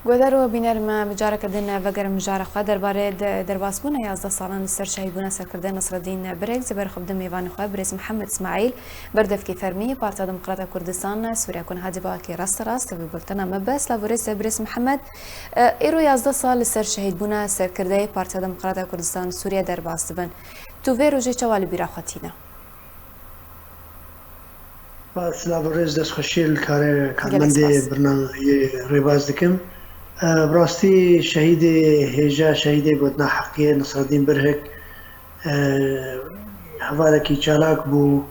گودارو بینرم بجارک دن وگر مجار خادر بارد درباس بونه 11 سالان سر شهید بونه سرکردن نصرالدین برگ زبر خبد میوان خو برس محمد اسماعیل بردف کی فرمی پارتا دموکرات کردستان سوریا کن هادی با کی راست و بولتنا مبس لورس برس محمد ایرو 11 سال سر شهید بونه سرکرده پارتا دموکرات کردستان سوریا درباس بن تو ویروجه چوال بیرا خاتینا لورس دست خوشیل کارمند برنامه ریباز دکم براستی شهید هجا شهید گودنا حقیه نصرالدین برهک حواله چالاک بو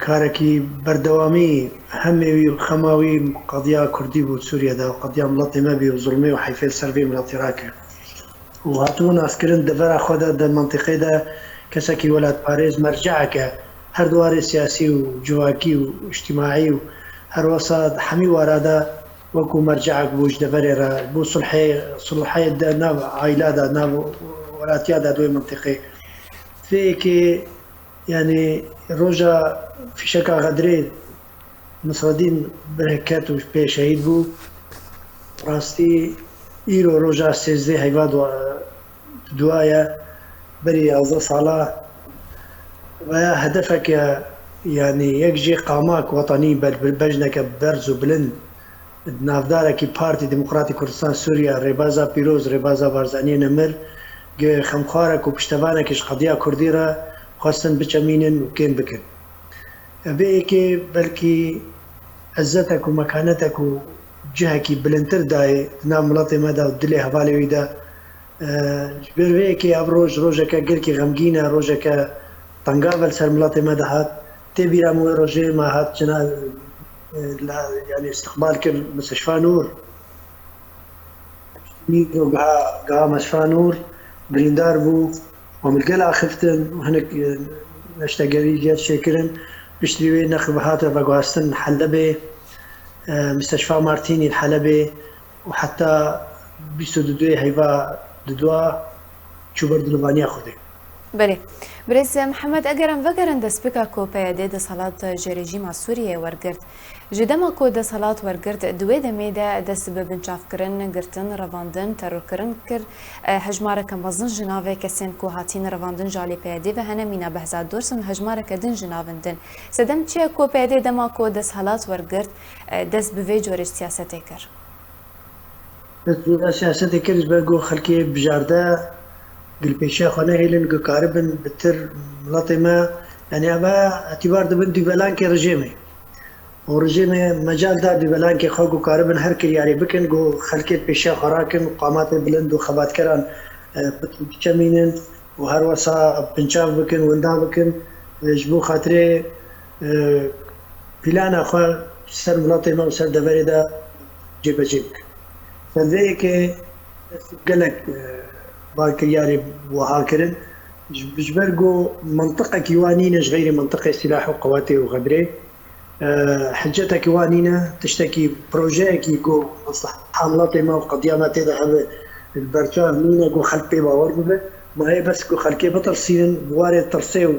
کارکی بردوامی هموی و خماوی قضیه کردی بود سوریا دا قضیه ملت ما بی و ظلمی و حیفه سروی ملت راکه و هاتون اسکرین دفر خدا در منطقه دا کسی که ولاد پاریز مرجعه که هر دوار سیاسی و جواکی و اجتماعی و هر وسط حمی ورادا وكو مرجعك بوش دفريرا بو صلحي دا ناو عائلة دا ناو ولاتيا دا دوي منطقي فيكي يعني روجا في شكا غدري نصرالدين برهكات وش بي شهيد بو راستي ايرو روجا سيزدي هيفاد دوايا بري عوضة صلاة ويا هدفك يعني يكجي قاماك وطني بجنك برز وبلند نافدارکی پارتی دموکراتی کردستان سوریا ریبازا پیروز ریبازا بارزانی نمر که خمخارک و پشتوانکش قضیه کردی را خواستن بچمینن و کن بکن به که بلکی عزتک و مکانتک و جهکی بلندتر دای نام ملت مدا و دل حوالی ویدا جبر که ابروج روزه که گل کی غمگینه روزه که تنگاول سر ملت مدا هات تبیرا مو روزه ما هات جنا يعني استقبال كل مستشفى نور نيجو قا مستشفى نور بريندار بو وملقلا خفتن وهناك نشتاقري جات شكرن بشتري نخل بهاتا فقواستن حلبة مستشفى مارتيني الحلبة وحتى بيستو دودوي هيفا دودوا شو برد لبانيا خودي بله بريس محمد اگرم وگرن دسپیکا کو پیاده د صلات رژیم سوریه ورگرد جدما کو د صلات ورگرد دوی د میده د سبب انچاف کرن گرتن رواندن ترور کرن کر هجماره کم وزن جناوه کسین کو هاتین رواندن جالی پیاده و هنه مینا بهزاد دورسن هجماره کدن جناوندن سدم چه کو پیاده دما کو د صلات ورگرد دس به جور سیاست کر سیاست کر بگو خلکی بجارده قل بيشا خنا هيلن قاربن بتر ملاطمة يعني أبا اعتبار دبن دبلان كرجيمي ورجيمي مجال دار دبلان كخوجو قاربن هر كل يعني بكن جو خلكت بيشا خراكن وقامات بلند وخبات كران بتشمينن وهر وسا بنشاف بكن وندا بكن جبو خاطري بلان أخو سر ملاطمة وسر دبريدا جيب جيبك فذيك قالك باكرياري وهاكرن بجبرجو منطقة كيوانينة غير منطقة سلاح وقواتي وغدري حجتها كيوانينة تشتكي بروجي كيكو مصلحة حاملاتي ما وقضية ما تدعم البرشا مينا جو خلقي باور بله ما هي بس جو خلقي بطل سين بوارد ترسي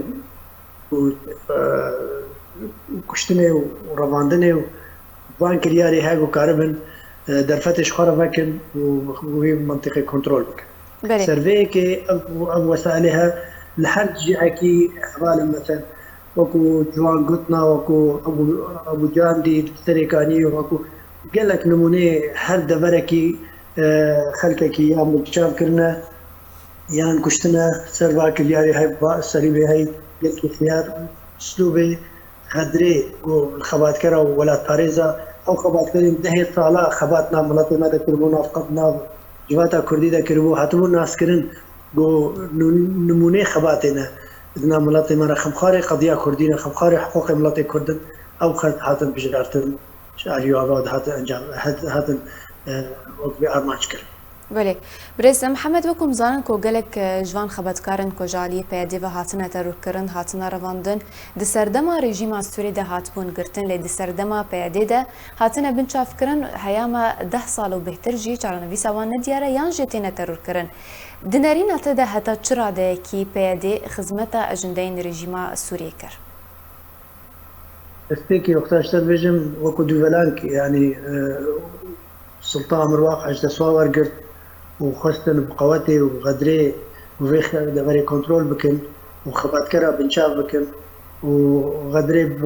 وكشتني ورواندني وبانكرياري هاجو كاربن درفتش خرا فاكن وهي منطقة كنترول بك سيرفي كي أو وسائلها لحد جاكي حوالي مثلا وكو جوان قطنا وكو أبو جاندي تريكاني وكو قال لك نموني هر دبركي خلقك يا مكشاف كرنا يا كشتنا سيرفاك الياري هاي سريبي هاي قلت خيار اسلوبي غدري الخبات كرا ولا باريزا او خبات كريم دهي صالة خباتنا ملاتي ماذا كربونا فقدنا جواتا كردي دا كربو هاتبو ناس كرن جو نمونه خباتنا إذن ملاتي مرا خمخاري قضية كردينا خمخاري حقوق ملاتي كردن أو خلط هاتن بجرارتن شعري وعباد هاتن أنجام هاتن وقت بأرماج كرن بله بريس محمد وكم زانن کو گلک جوان خبرکارن کو جالی پیاده و هاتنه ترور کرن هاتنه رواندن د سردما رژیم سوری ده هاتبون گرتن لی د سردما پیاده ده هاتنه بنچاف کرن هیاما 10 سال و بهتر جی چارنوی سوان ندیاره یان جتینه ترور کرن دنرین اته ده هتا چرا ده کی پیاده خدمت اجندین رژیم سوری کر استيكي وقتاش تبجم وكو دوفلانك يعني السلطان مرواق عجد سوا ورقرت وخستن بقواتي وغدري وفيخ دغري كنترول بكن وخبات كرا بنشاف بكن وغدري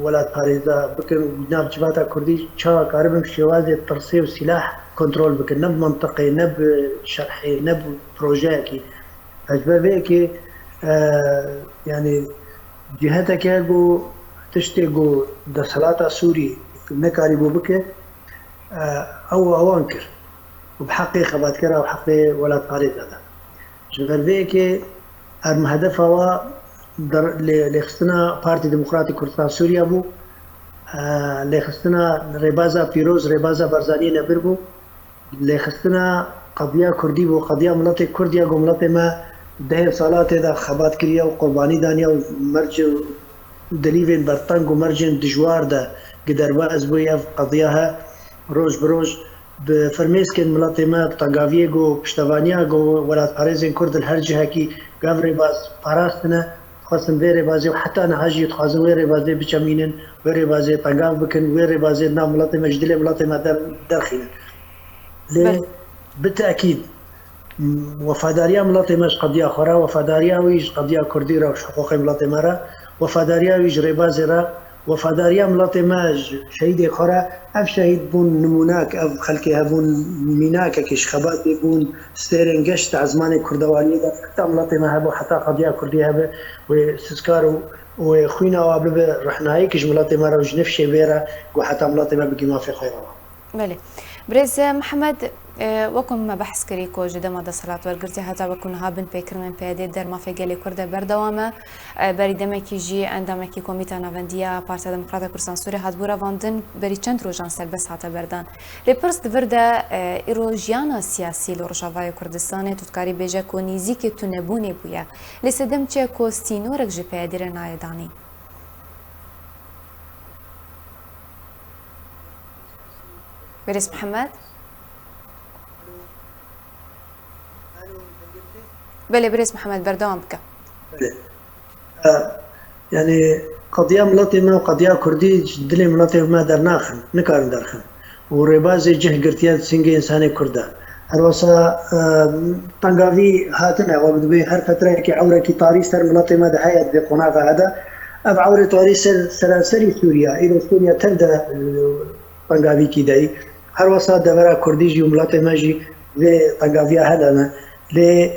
ولا باريزا بكن وناب جباتا كردي شا قاربن شوازي الترسي والسلاح كنترول بكن نب منطقي نب شرحي نب بروجاكي أجبا بيكي يعني جهتك يقو تشتيقو دا صلاة سوري نكاري بو بكي أو أنكر وبحقي خبات كرا وحقي ولا طريق هذا جبر بيكي أرم هدفها هو لخستنا بارتي ديمقراطي كردستان سوريا بو لخستنا ريبازا بيروز ريبازا برزاني نبر بو لخستنا قضية كردي بو قضية ملتي كردية قو ملتي ما ده صالات دا خبات كريا وقرباني دانيا ومرج دليفين برطنق ومرجن دجوار دا قدر باز بو يف قضيها روز بروز بفرميسكن ملاتي ما بطنقافيقو بشتوانياقو ولا باريزين كرد الهر جهة كي قاف ريباز باراستنا خاصن ويري بازي وحتى أنا هاجي يتخازن ويري بازي بجمينن ويري بازي طنقاف بكن ويري بازي نام ملاتي ما جدلي ملاتي ما درخينا ليه بالتأكيد وفاداريا ملاتي ماش قضية أخرى وفاداريا ويج قضية كردي را وش حقوق ملاتي مرا وفاداريا ويج ريبازي را وفاداريا ملاتي ماج شهيد أخرى أف شهيد بون نموناك أف خلقي هبون ميناك كيش خبات بون ستيرين قشت عزمان كردواني دا حتى ملاتي ما هبو حتى قضية كردي هبو وستسكارو وخوينا وابلبه رحناهي كيش ملاتي مرا وجنف شبيرا وحتى ملاتي ما بقي ما في خيرها. بله برز محمد وكم بحث كريكو جدما دا صلاة ورقرتي هتا وكون هابن بيكر من بيادي در ما في قالي كرده بردوامه بريدما كي جي عندما كي كوميتا نافنديا بارتا ديمقراطية كردستان سوريا هات بورا فاندن بري چند روجان سربس هاتا بردان لپرس دورده ایروجیانا سیاسی لورجاوای کردستان تودکاری بیجه کو نیزیک تو نبونی بویا لسدم چه کو ستینورک جی پیادی رنایدانی بريس محمد بله بريس محمد بردوام بك يعني قضية ملاتي ما وقضية كردي دلي ملاتي ما درناخن نكارن درخن وربازي جه قرتيات سنجي إنساني كردا هروسا طنقافي هاتنا وبدبي هر فترة كي عورة كي طاريس تر ملاتي ما دحيات بقناقة هذا أب عورة طاريس سراسري سوريا إلى سوريا تلدا طنقافي كي داي هر وسط دورا كردي جي ملاتي ماجي في طنقافيا هذا ل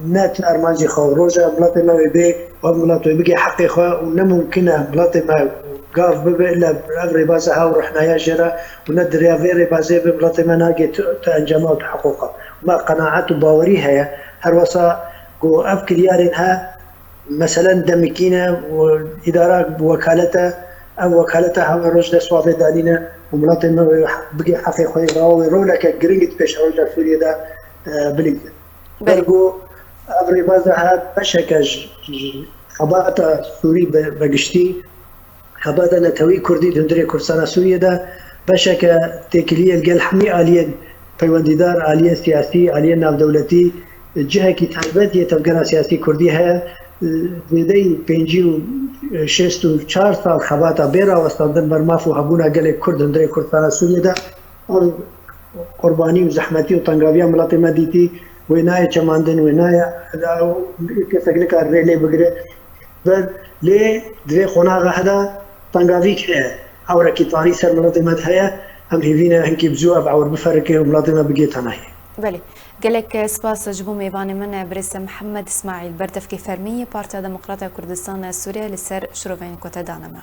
نات ارمانجي خو روجا ملاتي ما بي وملاتي بقي حقي خو ونممكن ملاتي ما قاف ببي الا افري بازها ورحنا يا جرا وندري يا فيري بازي بملاتي ما ناقي تنجمات حقوقها ما قناعات وباوريها يا هر وسط قو افكر يارنها مثلا دمكينا واداره وكالتها او وكالتها رجل صوافي دانينا وملاطي بقي حقي خوي راوي رولك جرينت بيش رجل سوريا دا بلينكن برقو ابري بازها بشكا خباتا سوري بقشتي خباتا نتوي كردي دندري كردستان سوريا دا بشكا تكليه القل حمي اليا بيونديدار اليا سياسي اليا ناف دولتي الجهه كي تايبتي تبقى سياسي كردي هي زيدي بينجيو شستو 4 سال خباتا بيرا وستاندن برمافو هبونا قال كرد اندري كردستان سوريا دا قرباني وزحمتي وطنقافيا ملاطي مديتي وينايا چماندن وينايا كسكلك الريلي بقري ليه دري خناغه هذا طنقافي كه اوركي طاري سر ملاطي مدهيا هم هيفينا هنكي بزو ابعور بفركه وملاطي ما بقيت انا بله قالك سباس جبو ميباني من بريس محمد اسماعيل بردف كي فرمية بارتا ديمقراطية كردستان سوريا لسر شروفين كوتا دانما